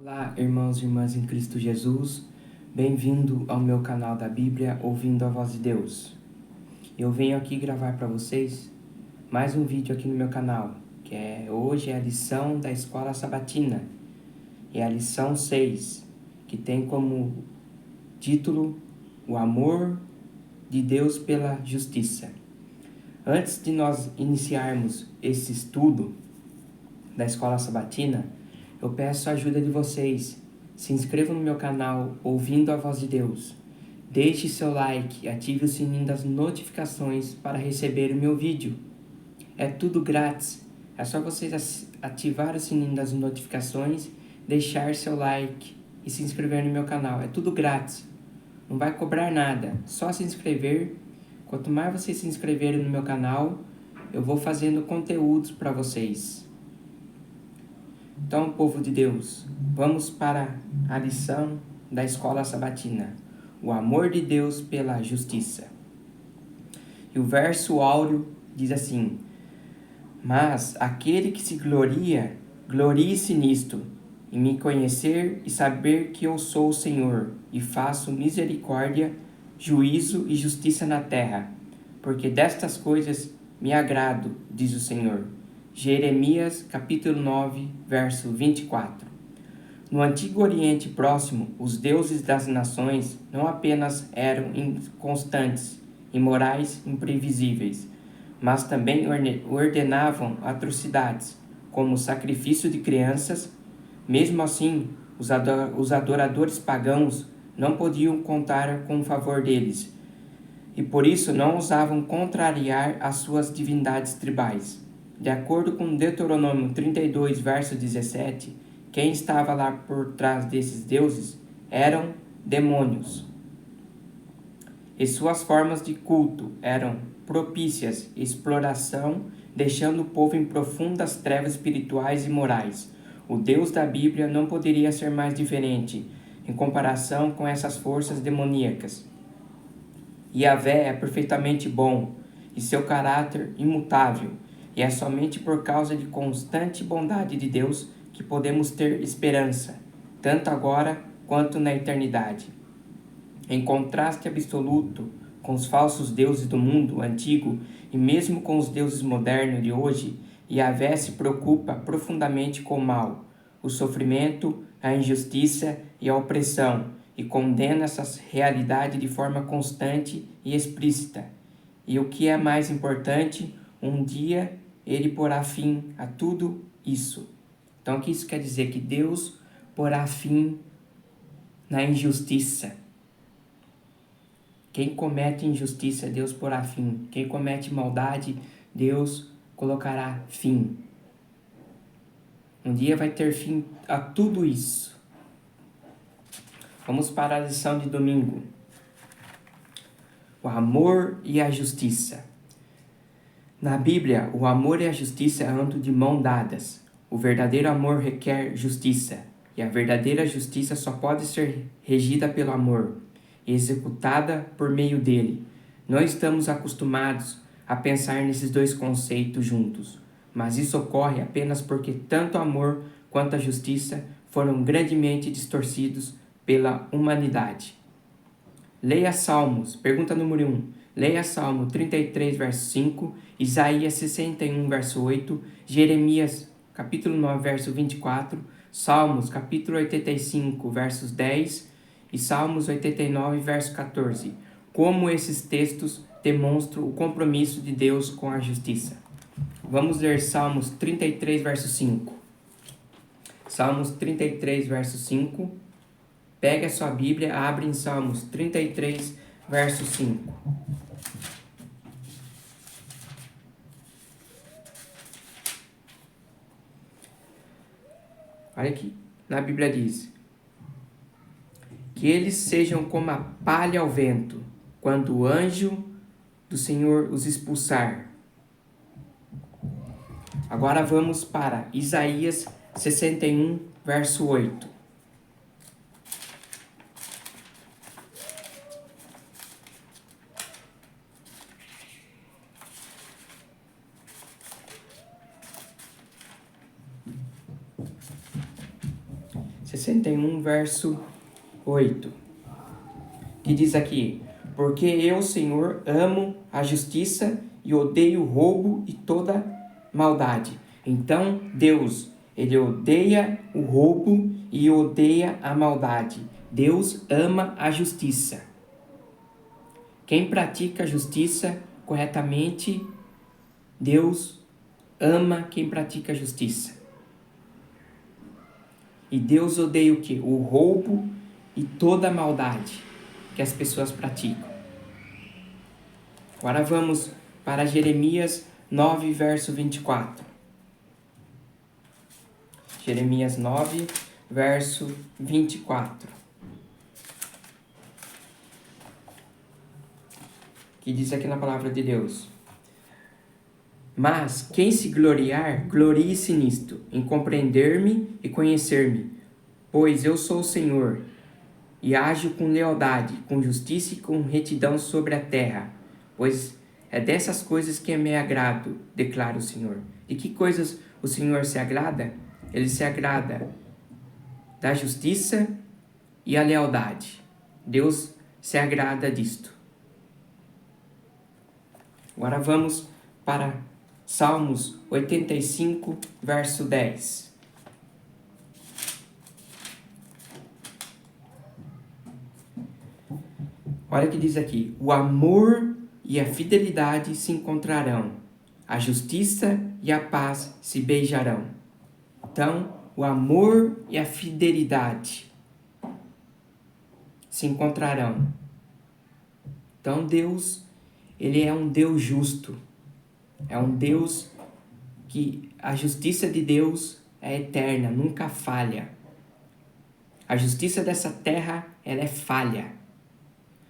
Olá, irmãos e irmãs em Cristo Jesus, bem-vindo ao meu canal da Bíblia, Ouvindo a Voz de Deus. Eu venho aqui gravar para vocês mais um vídeo aqui no meu canal, hoje é a lição da Escola Sabatina, é a lição 6, que tem como título O Amor de Deus pela Justiça. Antes de nós iniciarmos esse estudo da Escola Sabatina, eu peço a ajuda de vocês. Se inscrevam no meu canal Ouvindo a Voz de Deus. Deixe seu like, ative o sininho das notificações para receber o meu vídeo. É tudo grátis. É só vocês ativar o sininho das notificações, deixar seu like e se inscrever no meu canal. É tudo grátis. Não vai cobrar nada. Só se inscrever. Quanto mais vocês se inscreverem no meu canal, eu vou fazendo conteúdos para vocês. Então, povo de Deus, vamos para a lição da Escola Sabatina. O amor de Deus pela justiça. E o verso áureo diz assim: Mas aquele que se gloria, glorie-se nisto, em me conhecer e saber que eu sou o Senhor, e faço misericórdia, juízo e justiça na terra, porque destas coisas me agrado, diz o Senhor. Jeremias, capítulo 9, verso 24. No Antigo Oriente Próximo, os deuses das nações não apenas eram inconstantes, imorais, imprevisíveis, mas também ordenavam atrocidades, como o sacrifício de crianças. Mesmo assim, os adoradores pagãos não podiam contar com o favor deles, e por isso não ousavam contrariar as suas divindades tribais. De acordo com Deuteronômio 32, verso 17, quem estava lá por trás desses deuses eram demônios. E suas formas de culto eram propícias à exploração, deixando o povo em profundas trevas espirituais e morais. O Deus da Bíblia não poderia ser mais diferente em comparação com essas forças demoníacas. Yahvé é perfeitamente bom e seu caráter imutável, e é somente por causa de constante bondade de Deus que podemos ter esperança, tanto agora quanto na eternidade. Em contraste absoluto com os falsos deuses do mundo antigo e mesmo com os deuses modernos de hoje, Yahvé se preocupa profundamente com o mal, o sofrimento, a injustiça e a opressão, e condena essa realidade de forma constante e explícita. E o que é mais importante, um dia ele porá fim a tudo isso. Então, o que isso quer dizer? Que Deus porá fim na injustiça. Quem comete injustiça, Deus porá fim. Quem comete maldade, Deus colocará fim. Um dia vai ter fim a tudo isso. Vamos para a lição de domingo. O amor e a justiça. Na Bíblia, o amor e a justiça andam de mão dadas. O verdadeiro amor requer justiça, e a verdadeira justiça só pode ser regida pelo amor e executada por meio dele. Não estamos acostumados a pensar nesses dois conceitos juntos, mas isso ocorre apenas porque tanto o amor quanto a justiça foram grandemente distorcidos pela humanidade. Leia Salmos, pergunta número 1. Leia Salmo 33, verso 5, Isaías 61, verso 8, Jeremias, capítulo 9, verso 24, Salmos, capítulo 85, versos 10 e Salmos 89, verso 14. Como esses textos demonstram o compromisso de Deus com a justiça. Vamos ler Salmos 33, verso 5. Salmos 33, verso 5. Pega a sua Bíblia, abre em Salmos 33, verso 5. Olha aqui, na Bíblia diz: que eles sejam como a palha ao vento, quando o anjo do Senhor os expulsar. Agora vamos para Isaías 61, verso 8. 61, verso 8, que diz aqui: porque eu, Senhor, amo a justiça e odeio o roubo e toda maldade. Então, Deus, ele odeia o roubo e odeia a maldade. Deus ama a justiça. Quem pratica a justiça corretamente, Deus ama quem pratica a justiça. E Deus odeia o quê? O roubo e toda a maldade que as pessoas praticam. Agora vamos para Jeremias 9, verso 24. Jeremias 9, verso 24. Que diz aqui na palavra de Deus: mas quem se gloriar, glorie-se nisto, em compreender-me e conhecer-me, pois eu sou o Senhor, e ajo com lealdade, com justiça e com retidão sobre a terra, pois é dessas coisas que me agrado, declara o Senhor. De que coisas o Senhor se agrada? Ele se agrada da justiça e a lealdade. Deus se agrada disto. Agora vamos para Salmos 85, verso 10. Olha o que diz aqui: o amor e a fidelidade se encontrarão, a justiça e a paz se beijarão. Então, o amor e a fidelidade se encontrarão. Então, Deus, ele é um Deus justo. É um Deus que a justiça de Deus é eterna, nunca falha. A justiça dessa terra, ela é falha.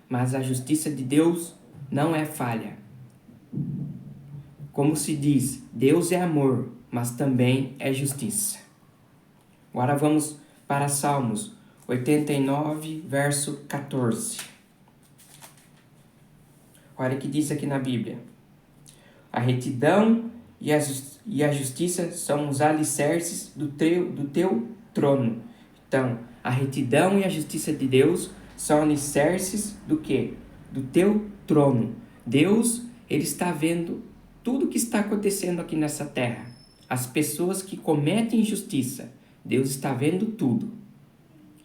Mas a justiça de Deus não é falha. Como se diz, Deus é amor, mas também é justiça. Agora vamos para Salmos 89, verso 14. Olha o que diz aqui na Bíblia: a retidão e a justiça são os alicerces do teu trono. Então, a retidão e a justiça de Deus são alicerces do quê? Do teu trono. Deus, ele está vendo tudo o que está acontecendo aqui nessa terra. As pessoas que cometem injustiça, Deus está vendo tudo.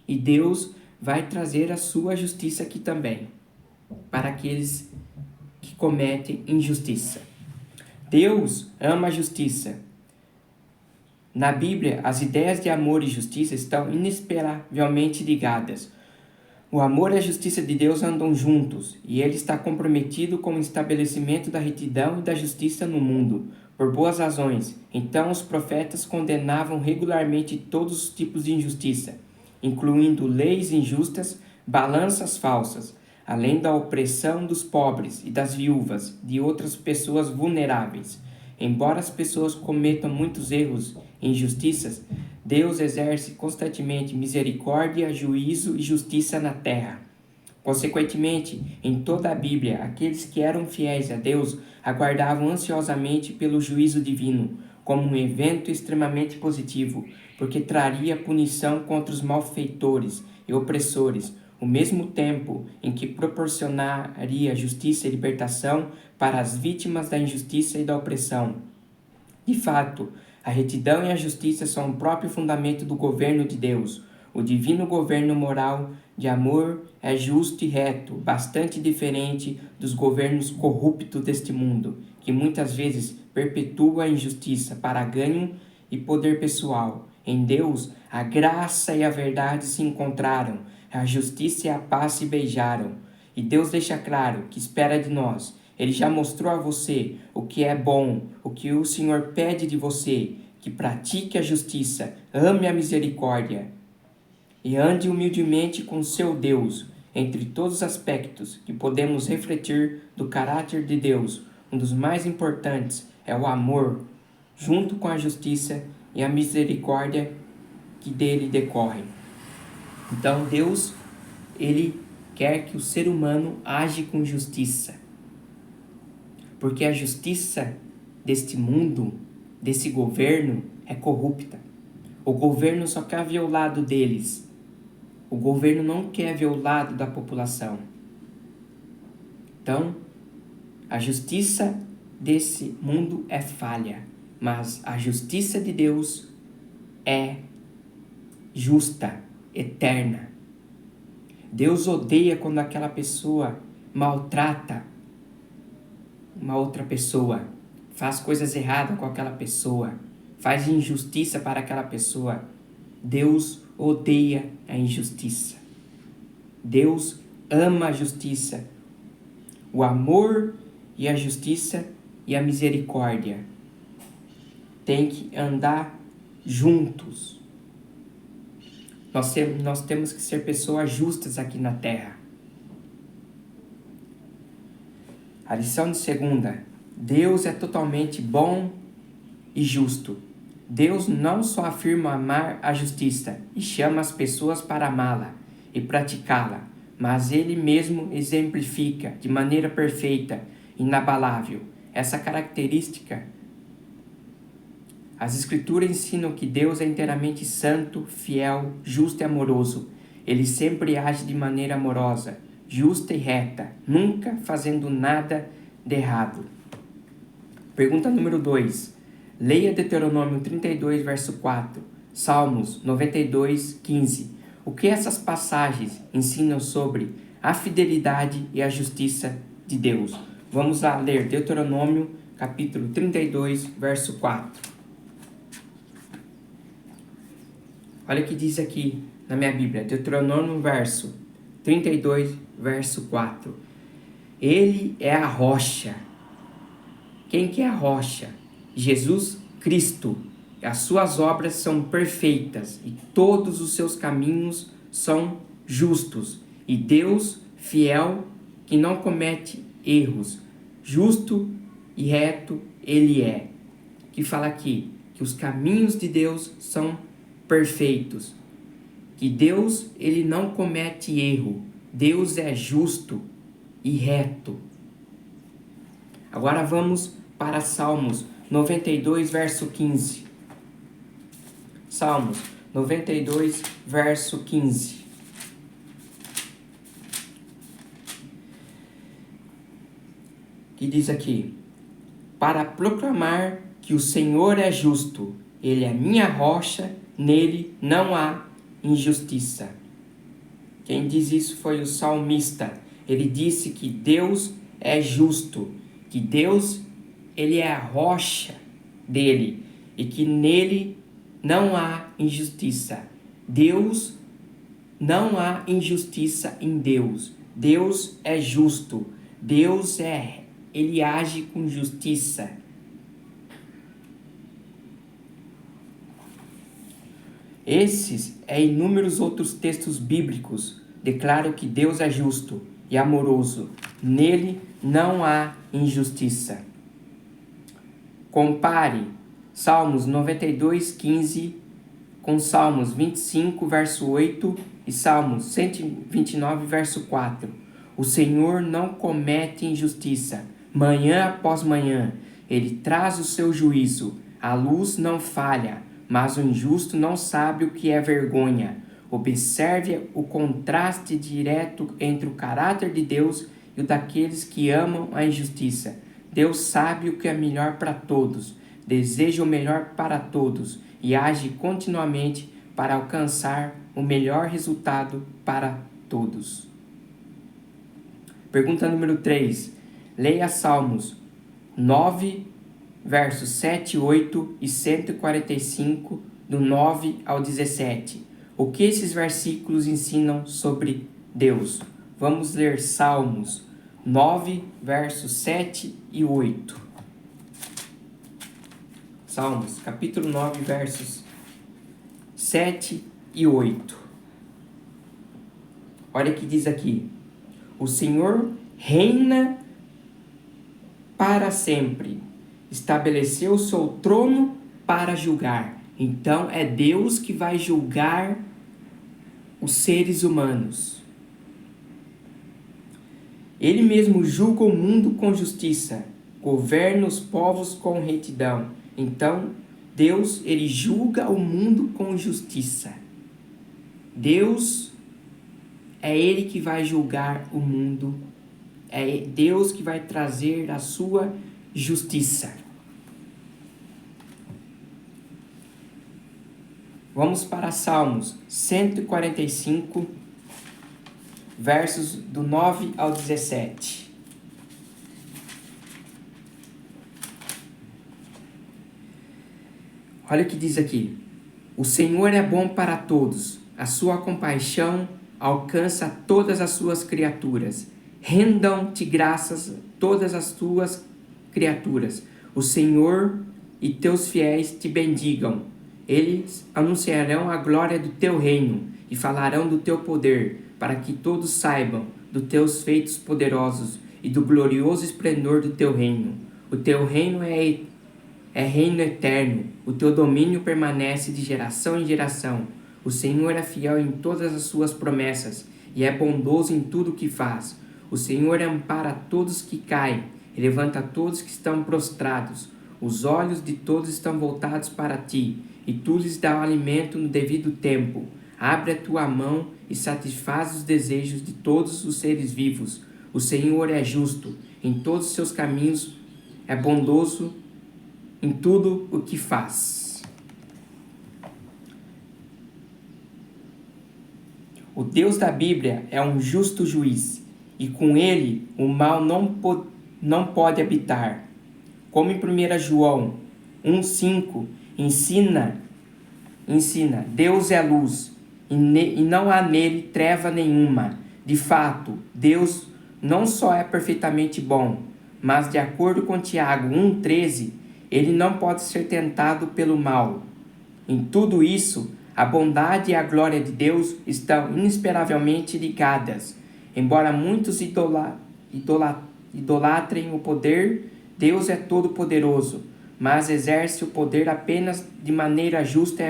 E Deus vai trazer a sua justiça aqui também, para aqueles que cometem injustiça. Deus ama a justiça. Na Bíblia, as ideias de amor e justiça estão inexperavelmente ligadas. O amor e a justiça de Deus andam juntos, e ele está comprometido com o estabelecimento da retidão e da justiça no mundo, por boas razões. Então os profetas condenavam regularmente todos os tipos de injustiça, incluindo leis injustas, balanças falsas, além da opressão dos pobres e das viúvas, de outras pessoas vulneráveis. Embora as pessoas cometam muitos erros e injustiças, Deus exerce constantemente misericórdia, juízo e justiça na terra. Consequentemente, em toda a Bíblia, aqueles que eram fiéis a Deus aguardavam ansiosamente pelo juízo divino, como um evento extremamente positivo, porque traria punição contra os malfeitores e opressores, ao mesmo tempo em que proporcionaria justiça e libertação para as vítimas da injustiça e da opressão. De fato, a retidão e a justiça são o próprio fundamento do governo de Deus. O divino governo moral de amor é justo e reto, bastante diferente dos governos corruptos deste mundo, que muitas vezes perpetuam a injustiça para ganho e poder pessoal. Em Deus, a graça e a verdade se encontraram, a justiça e a paz se beijaram. E Deus deixa claro que espera de nós. Ele já mostrou a você o que é bom, o que o Senhor pede de você, que pratique a justiça, ame a misericórdia e ande humildemente com seu Deus. Entre todos os aspectos que podemos refletir do caráter de Deus, um dos mais importantes é o amor, junto com a justiça e a misericórdia que dele decorrem. Então Deus, ele quer que o ser humano age com justiça, porque a justiça deste mundo, desse governo, é corrupta. O governo só quer ver o lado deles, O governo não quer ver o lado da população. Então, a justiça desse mundo é falha, mas a justiça de Deus é justa, eterna. Deus odeia quando aquela pessoa maltrata uma outra pessoa, faz coisas erradas com aquela pessoa, faz injustiça para aquela pessoa. Deus odeia a injustiça. Deus ama a justiça. O amor e a justiça e a misericórdia têm que andar juntos. Nós temos que ser pessoas justas aqui na terra. A lição de segunda: Deus é totalmente bom e justo. Deus não só afirma amar a justiça e chama as pessoas para amá-la e praticá-la, mas Ele mesmo exemplifica de maneira perfeita, inabalável, essa característica. As Escrituras ensinam que Deus é inteiramente santo, fiel, justo e amoroso. Ele sempre age de maneira amorosa, justa e reta, nunca fazendo nada de errado. Pergunta número 2. Leia Deuteronômio 32, verso 4, Salmos 92, 15. O que essas passagens ensinam sobre a fidelidade e a justiça de Deus? Vamos lá ler Deuteronômio, capítulo 32, verso 4. Olha o que diz aqui na minha Bíblia, Deuteronômio, verso 32, verso 4. Ele é a rocha. Quem que é a rocha? Jesus Cristo. As suas obras são perfeitas e todos os seus caminhos são justos. E Deus, fiel, que não comete erros, justo e reto Ele é. Que fala aqui que os caminhos de Deus são perfeitos. Que Deus, Ele não comete erro. Deus é justo e reto. Agora vamos para Salmos 92, verso 15. Salmos 92, verso 15. Que diz aqui: para proclamar que o Senhor é justo, Ele é minha rocha, nele não há injustiça. Quem diz isso foi o salmista. Ele disse que Deus é justo, que Deus, Ele é a rocha dele e que nele não há injustiça. Deus, não há injustiça em Deus. Deus é justo. Deus Ele age com justiça. Esses e inúmeros outros textos bíblicos declaram que Deus é justo e amoroso. Nele não há injustiça. Compare Salmos 92, 15 com Salmos 25, verso 8 e Salmos 129, verso 4. O Senhor não comete injustiça. Manhã após manhã, Ele traz o seu juízo. A luz não falha, mas o injusto não sabe o que é vergonha. Observe o contraste direto entre o caráter de Deus e o daqueles que amam a injustiça. Deus sabe o que é melhor para todos, deseja o melhor para todos e age continuamente para alcançar o melhor resultado para todos. Pergunta número 3. Leia Salmos 9, versos 7, 8 e 145, do 9 ao 17. O que esses versículos ensinam sobre Deus? Vamos ler Salmos 9, versos 7 e 8. Salmos, capítulo 9, versos 7 e 8. Olha o que diz aqui. O Senhor reina para sempre. Estabeleceu o seu trono para julgar. Então é Deus que vai julgar os seres humanos. Ele mesmo julga o mundo com justiça, governa os povos com retidão. Então, Deus, Ele julga o mundo com justiça. Deus é Ele que vai julgar o mundo. É Deus que vai trazer a sua justiça. Vamos para Salmos 145, versos do 9 ao 17. Olha o que diz aqui. O Senhor é bom para todos. A sua compaixão alcança todas as suas criaturas. Rendam-te graças todas as tuas criaturas. O Senhor e teus fiéis te bendigam. Eles anunciarão a glória do teu reino e falarão do teu poder, para que todos saibam dos teus feitos poderosos e do glorioso esplendor do teu reino. O teu reino é reino eterno, o teu domínio permanece de geração em geração. O Senhor é fiel em todas as suas promessas e é bondoso em tudo o que faz. O Senhor ampara todos que caem e levanta todos que estão prostrados. Os olhos de todos estão voltados para ti, e tu lhes dá o alimento no devido tempo. Abre a tua mão e satisfaz os desejos de todos os seres vivos. O Senhor é justo em todos os seus caminhos, é bondoso em tudo o que faz. O Deus da Bíblia é um justo juiz, e com ele o mal não pode habitar. Como em 1 João 1,5 ensina, Deus é luz, e não há nele treva nenhuma. De fato, Deus não só é perfeitamente bom, mas de acordo com Tiago 1,13, ele não pode ser tentado pelo mal. Em tudo isso, a bondade e a glória de Deus estão inesperavelmente ligadas. Embora muitos idolatrem o poder, Deus é todo-poderoso, mas exerce o poder apenas de maneira justa e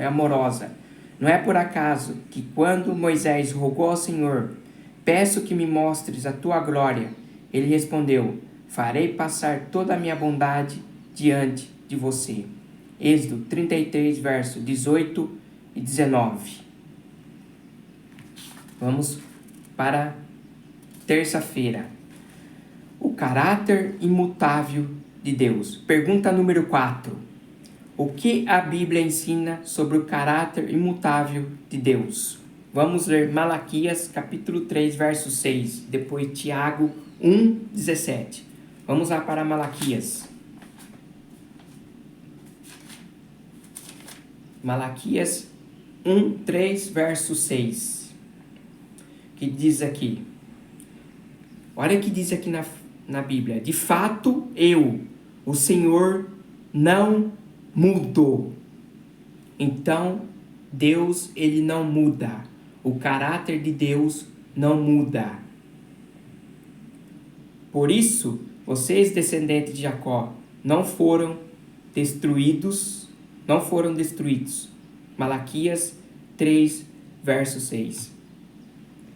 amorosa. Não é por acaso que quando Moisés rogou ao Senhor, peço que me mostres a tua glória, ele respondeu, farei passar toda a minha bondade diante de você. Êxodo 33, verso 18 e 19. Vamos para terça-feira. O caráter imutável de Deus. Pergunta número 4. O que a Bíblia ensina sobre o caráter imutável de Deus? Vamos ler Malaquias capítulo 3, verso 6. Depois Tiago 1, 17. Vamos lá para Malaquias. Malaquias 1, 3, verso 6. Que diz aqui. Olha o que diz aqui na Bíblia. De fato, o Senhor, não mudou. Então, Deus, ele não muda. O caráter de Deus não muda. Por isso, vocês, descendentes de Jacó, não foram destruídos. Malaquias 3, verso 6.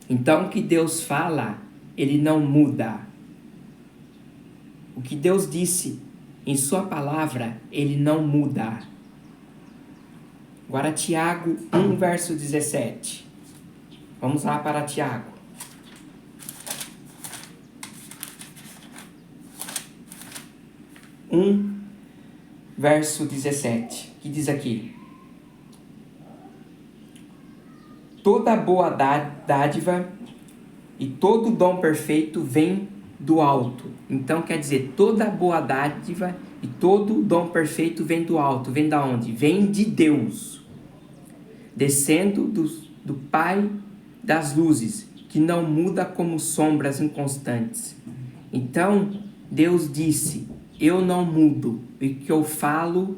Então, o que Deus fala, ele não muda. O que Deus disse em sua palavra, ele não muda. Agora, Tiago 1, verso 17. Vamos lá para Tiago. Verso 17, que diz aqui: toda boa dádiva e todo dom perfeito vem do alto. Então quer dizer, toda boa dádiva e todo dom perfeito vem do alto. Vem da onde? Vem de Deus, descendo do Pai das luzes, que não muda como sombras inconstantes. Então Deus disse, eu não mudo, e o que eu falo,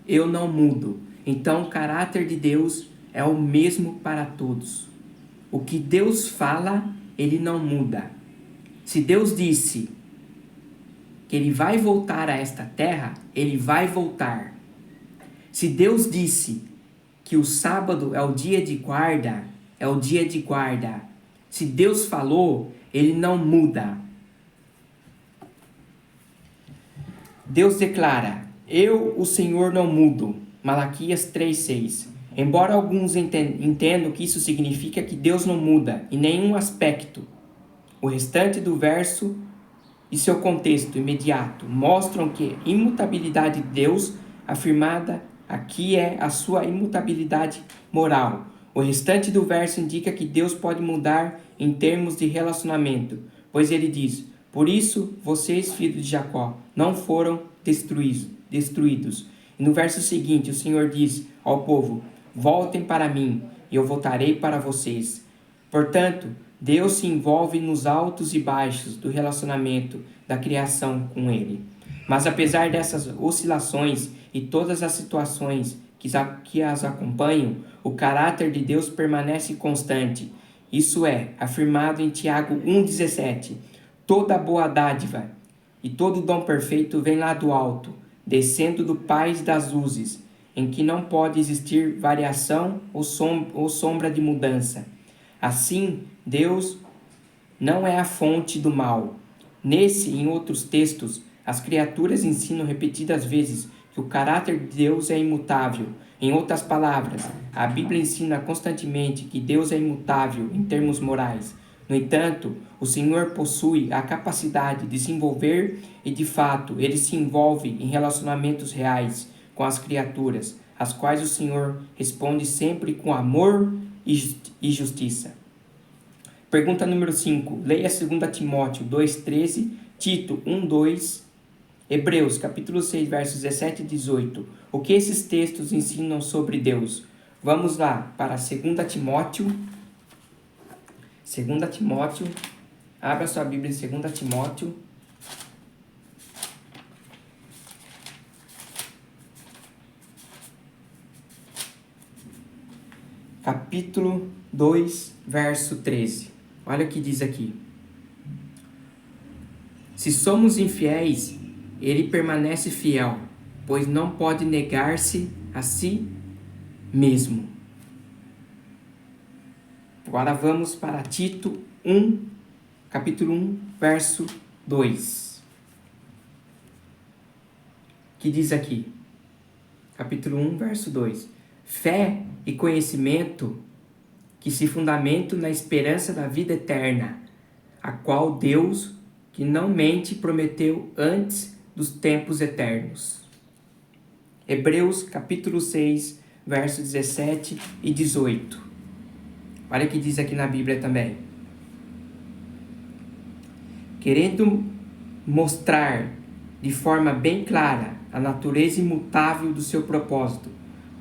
eu não mudo. Então o caráter de Deus é o mesmo para todos. O que Deus fala, ele não muda. Se Deus disse que ele vai voltar a esta terra, ele vai voltar. Se Deus disse que o sábado é o dia de guarda, é o dia de guarda. Se Deus falou, ele não muda. Deus declara, eu, o Senhor, não mudo. Malaquias 3,6. Embora alguns entendam que isso significa que Deus não muda em nenhum aspecto, o restante do verso e seu contexto imediato mostram que a imutabilidade de Deus afirmada aqui é a sua imutabilidade moral. O restante do verso indica que Deus pode mudar em termos de relacionamento, pois ele diz: por isso vocês, filhos de Jacó, não foram destruídos. E no verso seguinte, o Senhor diz ao povo: voltem para mim, e eu voltarei para vocês. Portanto, Deus se envolve nos altos e baixos do relacionamento da criação com Ele. Mas apesar dessas oscilações e todas as situações que as acompanham, o caráter de Deus permanece constante. Isso é afirmado em Tiago 1,17. Toda boa dádiva e todo dom perfeito vem lá do alto, descendo do Pai das luzes, em que não pode existir variação ou sombra de mudança. Assim, Deus não é a fonte do mal. Nesse e em outros textos, as criaturas ensinam repetidas vezes que o caráter de Deus é imutável. Em outras palavras, a Bíblia ensina constantemente que Deus é imutável em termos morais. No entanto, o Senhor possui a capacidade de se envolver e, de fato, ele se envolve em relacionamentos reais com as criaturas, às quais o Senhor responde sempre com amor e justiça. Pergunta número 5. Leia 2 Timóteo 2,13, Tito 1,2, Hebreus capítulo 6, versos 17 e 18. O que esses textos ensinam sobre Deus? Vamos lá para 2 Timóteo. 2 Timóteo. Abra sua Bíblia em 2 Timóteo. Capítulo 2, verso 13. Olha o que diz aqui. Se somos infiéis, ele permanece fiel, pois não pode negar-se a si mesmo. Agora vamos para Tito 1, capítulo 1, verso 2. Que diz aqui, capítulo 1, verso 2. Fé e conhecimento que se fundamentam na esperança da vida eterna, a qual Deus, que não mente, prometeu antes dos tempos eternos. Hebreus capítulo 6, versos 17 e 18. Olha o que diz aqui na Bíblia também. Querendo mostrar de forma bem clara a natureza imutável do seu propósito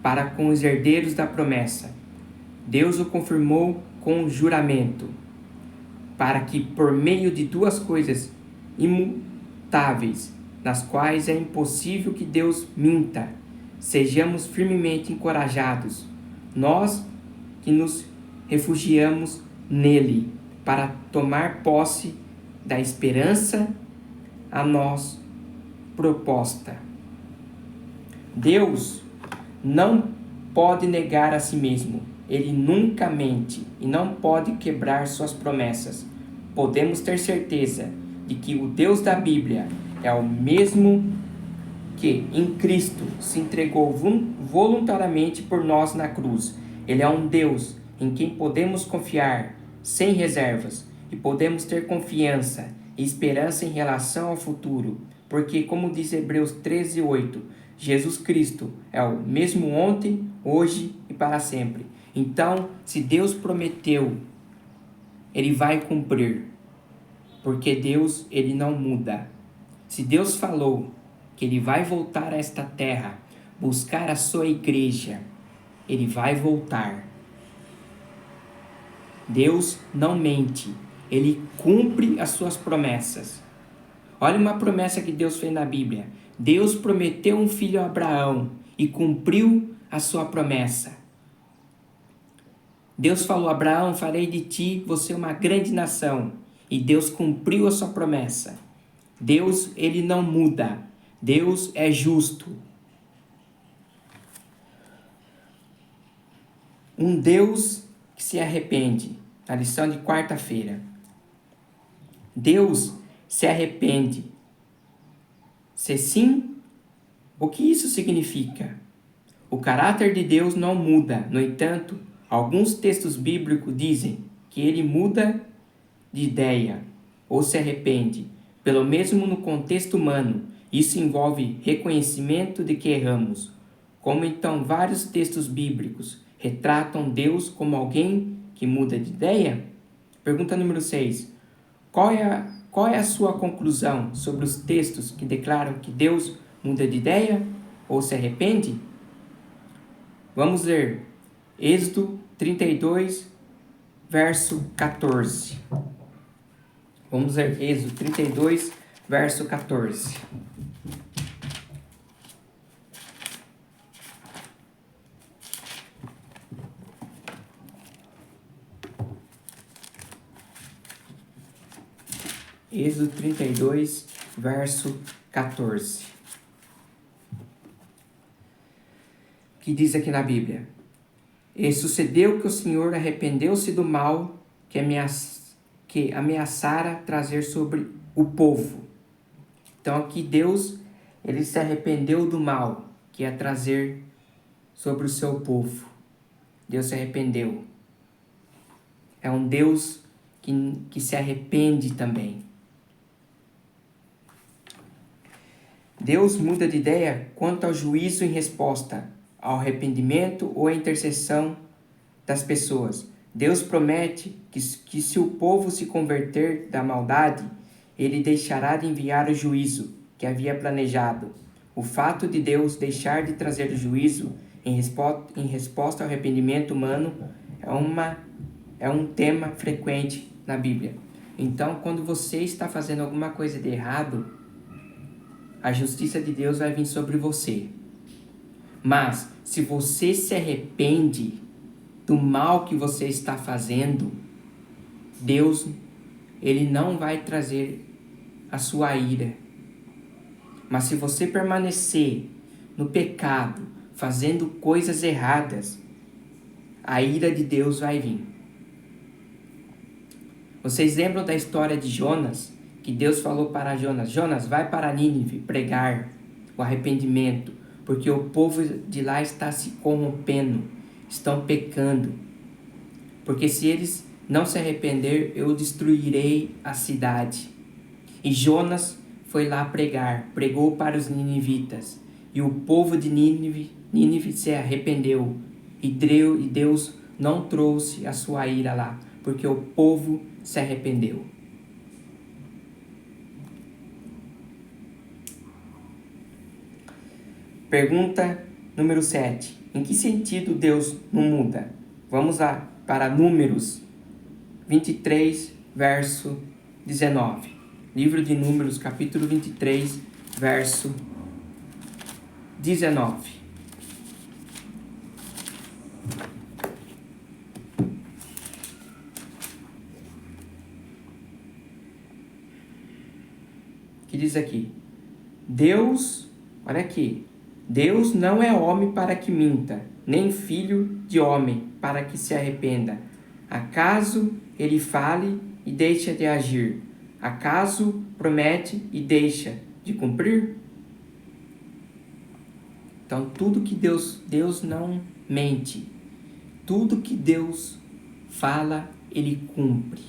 para com os herdeiros da promessa, Deus o confirmou com juramento, para que por meio de duas coisas imutáveis, nas quais é impossível que Deus minta, sejamos firmemente encorajados, nós que nos refugiamos nele, para tomar posse da esperança a nós proposta. Deus não pode negar a si mesmo. Ele nunca mente e não pode quebrar suas promessas. Podemos ter certeza de que o Deus da Bíblia é o mesmo que em Cristo se entregou voluntariamente por nós na cruz. Ele é um Deus em quem podemos confiar sem reservas e podemos ter confiança e esperança em relação ao futuro, porque, como diz Hebreus 13:8, Jesus Cristo é o mesmo ontem, hoje e para sempre. Então, se Deus prometeu, Ele vai cumprir, porque Deus, Ele não muda. Se Deus falou que Ele vai voltar a esta terra, buscar a sua igreja, Ele vai voltar. Deus não mente, Ele cumpre as suas promessas. Olha uma promessa que Deus fez na Bíblia. Deus prometeu um filho a Abraão e cumpriu a sua promessa. Deus falou: Abraão, farei de ti você uma grande nação. E Deus cumpriu a sua promessa. Deus, ele não muda. Deus é justo. Um Deus que se arrepende. A lição de quarta-feira. Deus se arrepende. Se sim, o que isso significa? O caráter de Deus não muda. No entanto, alguns textos bíblicos dizem que ele muda de ideia ou se arrepende, pelo mesmo no contexto humano. Isso envolve reconhecimento de que erramos. Como então vários textos bíblicos retratam Deus como alguém que muda de ideia? Pergunta número 6. Qual é a sua conclusão sobre os textos que declaram que Deus muda de ideia ou se arrepende? Vamos ler Êxodo 32, verso 14. Vamos ler Êxodo 32, verso 14. Êxodo 32, verso 14. Que diz aqui na Bíblia: E sucedeu que o Senhor arrependeu-se do mal que ameaçara trazer sobre o povo. Então aqui Deus, ele se arrependeu do mal que ia trazer sobre o seu povo. Deus se arrependeu. É um Deus que se arrepende também. Deus muda de ideia quanto ao juízo em resposta ao arrependimento ou à intercessão das pessoas. Deus promete que se o povo se converter da maldade, ele deixará de enviar o juízo que havia planejado. O fato de Deus deixar de trazer o juízo em resposta ao arrependimento humano é um tema frequente na Bíblia. Então, quando você está fazendo alguma coisa de errado, a justiça de Deus vai vir sobre você. Mas, se você se arrepende do mal que você está fazendo, Deus, ele não vai trazer a sua ira. Mas se você permanecer no pecado, fazendo coisas erradas, a ira de Deus vai vir. Vocês lembram da história de Jonas? Que Deus falou para Jonas: Jonas, vai para Nínive pregar o arrependimento, porque o povo de lá está se corrompendo, estão pecando. Porque se eles não se arrepender, eu destruirei a cidade. E Jonas foi lá pregar, pregou para os ninivitas. E o povo de Nínive se arrependeu. E Deus não trouxe a sua ira lá, porque o povo se arrependeu. Pergunta número 7. Em que sentido Deus não muda? Vamos lá para Números 23, verso 19. Livro de Números, capítulo 23, verso 19. Que diz aqui: Deus, olha aqui, Deus não é homem para que minta, nem filho de homem para que se arrependa. Acaso ele fale e deixa de agir? Acaso promete e deixa de cumprir? Então, tudo que Deus não mente. Tudo que Deus fala, ele cumpre.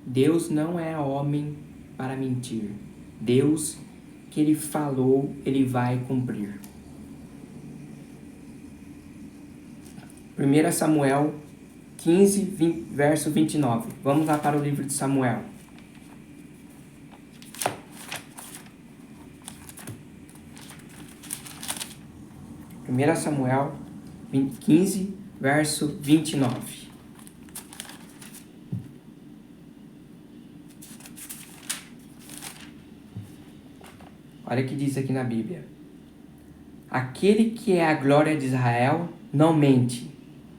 Deus não é homem para mentir. Deus, que ele falou, ele vai cumprir. 1 Samuel 15, verso 29. Vamos lá para o livro de Samuel. 1 Samuel 15, verso 29. Olha o que diz aqui na Bíblia. Aquele que é a glória de Israel não mente,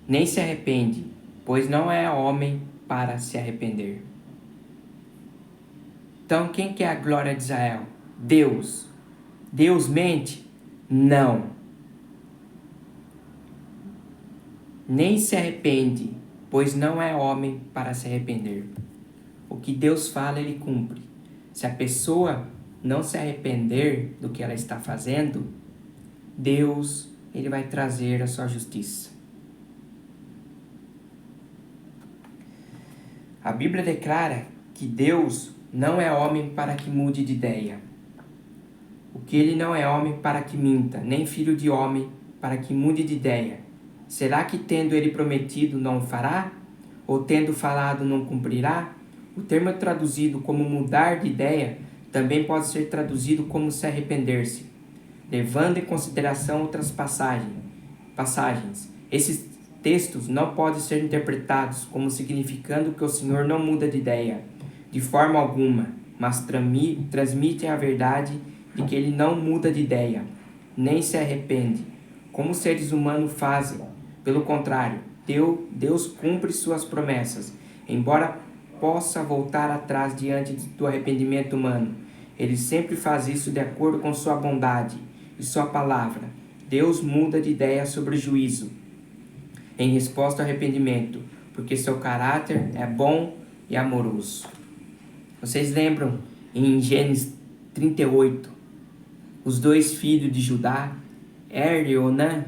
nem se arrepende, pois não é homem para se arrepender. Então, quem que é a glória de Israel? Deus. Deus mente? Não. Nem se arrepende, pois não é homem para se arrepender. O que Deus fala, ele cumpre. Se a pessoa não se arrepender do que ela está fazendo, Deus, Ele vai trazer a sua justiça. A Bíblia declara que Deus não é homem para que mude de ideia. O que Ele não é homem para que minta, nem filho de homem para que mude de ideia. Será que tendo Ele prometido não o fará? Ou tendo falado não cumprirá? O termo traduzido como mudar de ideia também pode ser traduzido como se arrepender-se, levando em consideração outras passagens. Esses textos não podem ser interpretados como significando que o Senhor não muda de ideia, de forma alguma, mas transmitem a verdade de que Ele não muda de ideia, nem se arrepende, como os seres humanos fazem. Pelo contrário, Deus cumpre suas promessas, embora possa voltar atrás diante do arrependimento humano. Ele sempre faz isso de acordo com sua bondade e sua palavra. Deus muda de ideia sobre o juízo, em resposta ao arrependimento, porque seu caráter é bom e amoroso. Vocês lembram em Gênesis 38, os dois filhos de Judá, Er e Onã,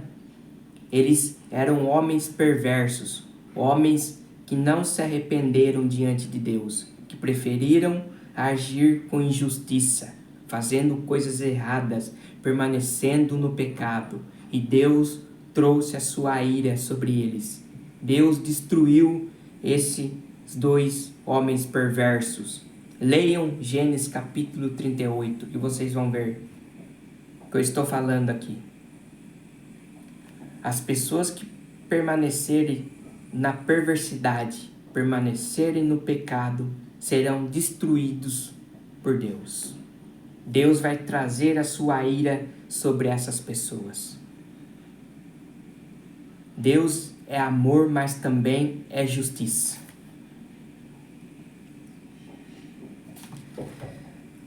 eles eram homens perversos, homens que não se arrependeram diante de Deus, que preferiram agir com injustiça, fazendo coisas erradas, permanecendo no pecado, e Deus trouxe a sua ira sobre eles. Deus destruiu esses dois homens perversos. Leiam Gênesis capítulo 38 e vocês vão ver o que eu estou falando aqui. As pessoas que permanecerem na perversidade, permanecerem no pecado, serão destruídos por Deus. Deus vai trazer a sua ira sobre essas pessoas. Deus é amor, mas também é justiça.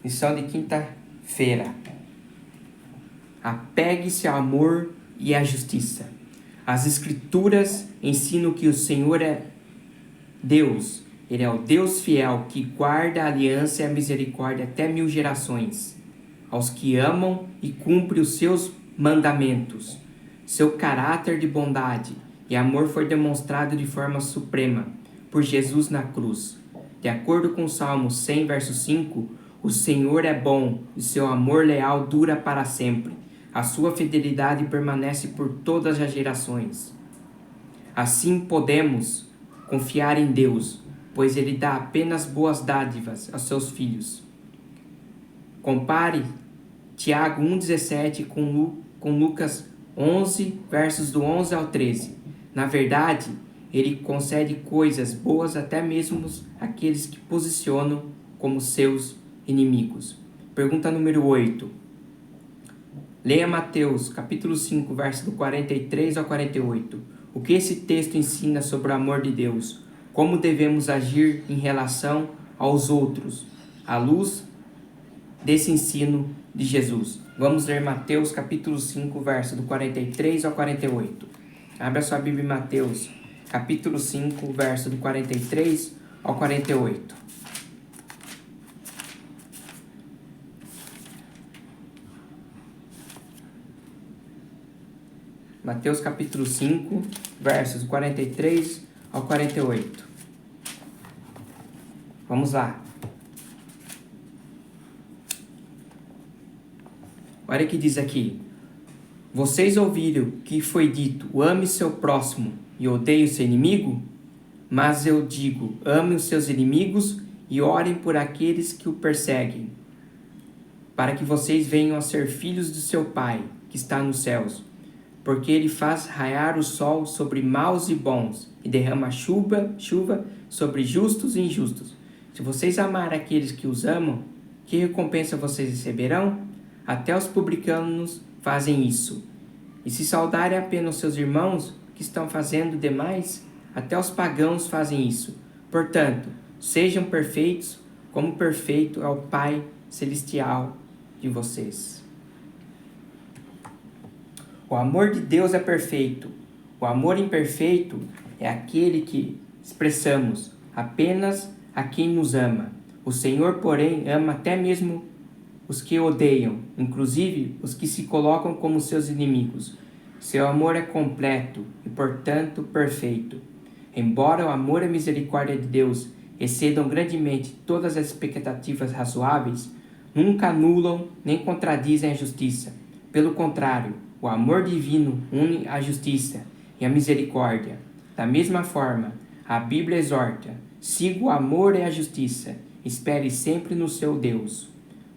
Lição de quinta-feira. Apegue-se ao amor e à justiça. As Escrituras ensinam que o Senhor é Deus. Ele é o Deus fiel que guarda a aliança e a misericórdia até 1000 gerações. Aos que amam e cumprem os seus mandamentos. Seu caráter de bondade e amor foi demonstrado de forma suprema por Jesus na cruz. De acordo com o Salmo 100, verso 5, o Senhor é bom e seu amor leal dura para sempre. A sua fidelidade permanece por todas as gerações. Assim podemos confiar em Deus, pois Ele dá apenas boas dádivas aos seus filhos. Compare Tiago 1,17 com Lucas 11, versos do 11 ao 13. Na verdade, Ele concede coisas boas até mesmo àqueles que posicionam como seus inimigos. Pergunta número 8. Leia Mateus, capítulo 5, verso do 43 ao 48. O que esse texto ensina sobre o amor de Deus? Como devemos agir em relação aos outros, à luz desse ensino de Jesus? Vamos ler Mateus, capítulo 5, verso do 43 ao 48. Abra sua Bíblia em Mateus, capítulo 5, verso do 43 ao 48. Mateus capítulo 5, versos 43 ao 48. Vamos lá. Olha o que diz aqui. Vocês ouviram que foi dito, ame seu próximo e odeie o seu inimigo? Mas eu digo, ame os seus inimigos e orem por aqueles que o perseguem, para que vocês venham a ser filhos do seu Pai, que está nos céus. Porque Ele faz raiar o sol sobre maus e bons, e derrama chuva sobre justos e injustos. Se vocês amarem aqueles que os amam, que recompensa vocês receberão? Até os publicanos fazem isso. E se saudarem apenas seus irmãos, que estão fazendo demais? Até os pagãos fazem isso. Portanto, sejam perfeitos, como perfeito é o Pai Celestial de vocês. O amor de Deus é perfeito. O amor imperfeito é aquele que expressamos apenas a quem nos ama. O Senhor, porém, ama até mesmo os que odeiam, inclusive os que se colocam como seus inimigos. Seu amor é completo e, portanto, perfeito. Embora o amor e a misericórdia de Deus excedam grandemente todas as expectativas razoáveis, nunca anulam nem contradizem a justiça. Pelo contrário, o amor divino une a justiça e a misericórdia. Da mesma forma, a Bíblia exorta: siga o amor e a justiça, espere sempre no seu Deus.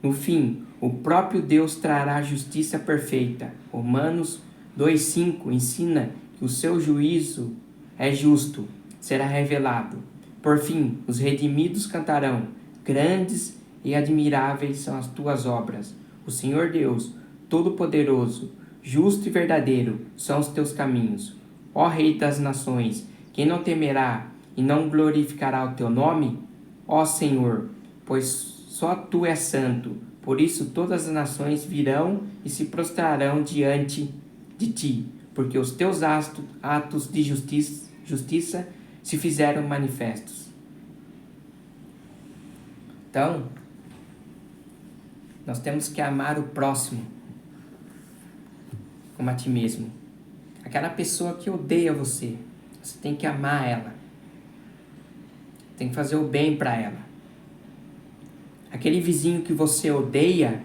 No fim, o próprio Deus trará a justiça perfeita. Romanos 2,5 ensina que o seu juízo é justo, será revelado. Por fim, os redimidos cantarão: grandes e admiráveis são as tuas obras. O Senhor Deus, Todo-Poderoso, justo e verdadeiro são os teus caminhos. Ó Rei das nações, quem não temerá e não glorificará o teu nome? Ó Senhor, pois só tu és santo. Por isso todas as nações virão e se prostrarão diante de ti, porque os teus atos de justiça se fizeram manifestos. Então, nós temos que amar o próximo como a ti mesmo. Aquela pessoa que odeia você, você tem que amar ela. Tem que fazer o bem para ela. Aquele vizinho que você odeia,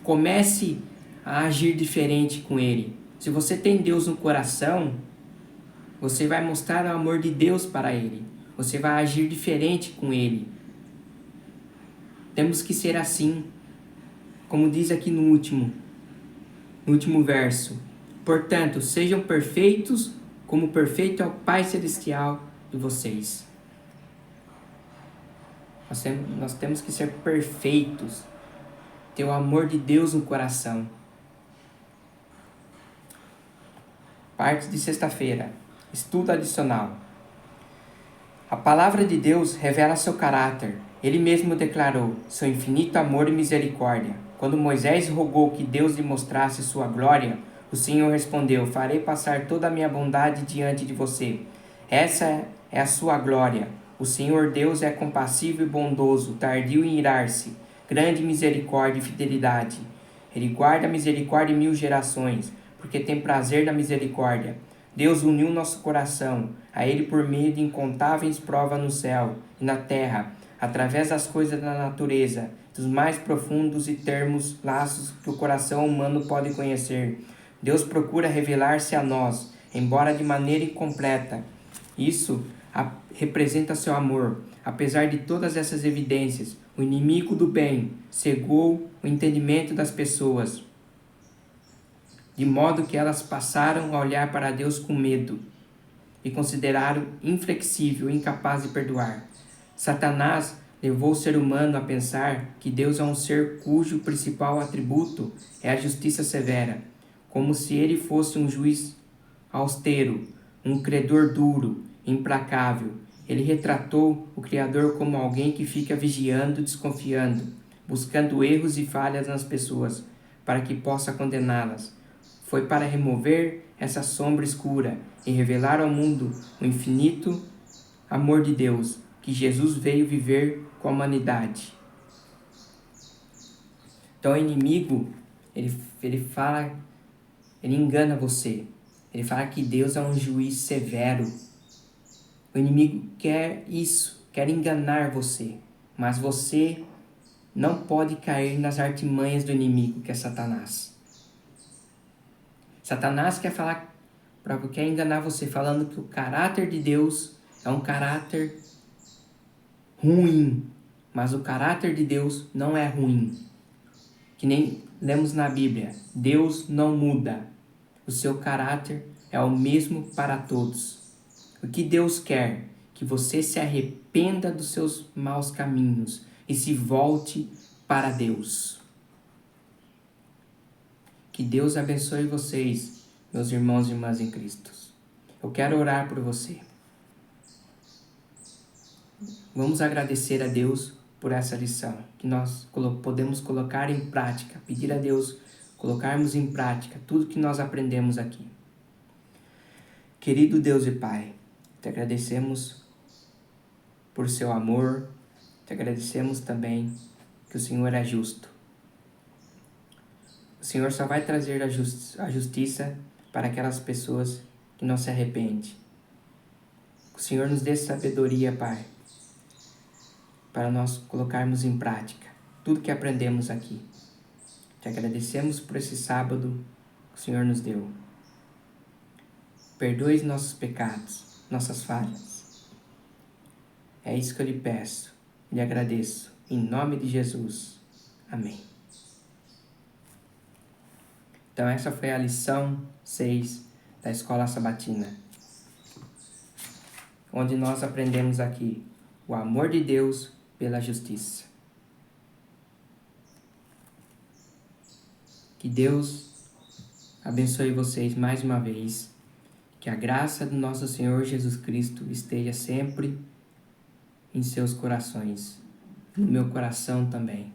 comece a agir diferente com ele. Se você tem Deus no coração, você vai mostrar o amor de Deus para ele. Você vai agir diferente com ele. Temos que ser assim, como diz aqui no último verso. Portanto, sejam perfeitos, como perfeito é o Pai Celestial de vocês. Nós temos que ser perfeitos, ter o amor de Deus no coração. Parte de sexta-feira, estudo adicional. A palavra de Deus revela seu caráter. Ele mesmo declarou seu infinito amor e misericórdia. Quando Moisés rogou que Deus lhe mostrasse sua glória, o Senhor respondeu: farei passar toda a minha bondade diante de você. Essa é a sua glória. O Senhor Deus é compassivo e bondoso, tardio em irar-se, grande misericórdia e fidelidade. Ele guarda a misericórdia em 1000 gerações, porque tem prazer na misericórdia. Deus uniu nosso coração a Ele por meio de incontáveis provas no céu e na terra, através das coisas da natureza, dos mais profundos e termos laços que o coração humano pode conhecer. Deus procura revelar-se a nós, embora de maneira incompleta. Isso representa seu amor. Apesar de todas essas evidências, o inimigo do bem cegou o entendimento das pessoas, de modo que elas passaram a olhar para Deus com medo e consideraram inflexível e incapaz de perdoar. Satanás levou o ser humano a pensar que Deus é um ser cujo principal atributo é a justiça severa, como se ele fosse um juiz austero, um credor duro, implacável. Ele retratou o Criador como alguém que fica vigiando, desconfiando, buscando erros e falhas nas pessoas, para que possa condená-las. Foi para remover essa sombra escura e revelar ao mundo o infinito amor de Deus, que Jesus veio viver com a humanidade. Então o inimigo, ele engana você. Ele fala que Deus é um juiz severo. O inimigo quer isso, quer enganar você. Mas você não pode cair nas artimanhas do inimigo, que é Satanás. Satanás quer enganar você, falando que o caráter de Deus é um caráter ruim. Mas o caráter de Deus não é ruim. Que nem lemos na Bíblia, Deus não muda. O seu caráter é o mesmo para todos. O que Deus quer? Que você se arrependa dos seus maus caminhos e se volte para Deus. Que Deus abençoe vocês, meus irmãos e irmãs em Cristo. Eu quero orar por você. Vamos agradecer a Deus por essa lição, que nós podemos colocar em prática, pedir a Deus colocarmos em prática tudo que nós aprendemos aqui. Querido Deus e Pai, te agradecemos por seu amor, te agradecemos também que o Senhor é justo. O Senhor só vai trazer a justiça para aquelas pessoas que não se arrependem. O Senhor nos dê sabedoria, Pai, para nós colocarmos em prática tudo que aprendemos aqui. Te agradecemos por esse sábado que o Senhor nos deu. Perdoe nossos pecados, nossas falhas. É isso que eu lhe peço, lhe agradeço. Em nome de Jesus. Amém. Então essa foi a lição 6 da Escola Sabatina, onde nós aprendemos aqui o amor de Deus pela justiça. Que Deus abençoe vocês mais uma vez. Que a graça do nosso Senhor Jesus Cristo esteja sempre em seus corações, no meu coração também.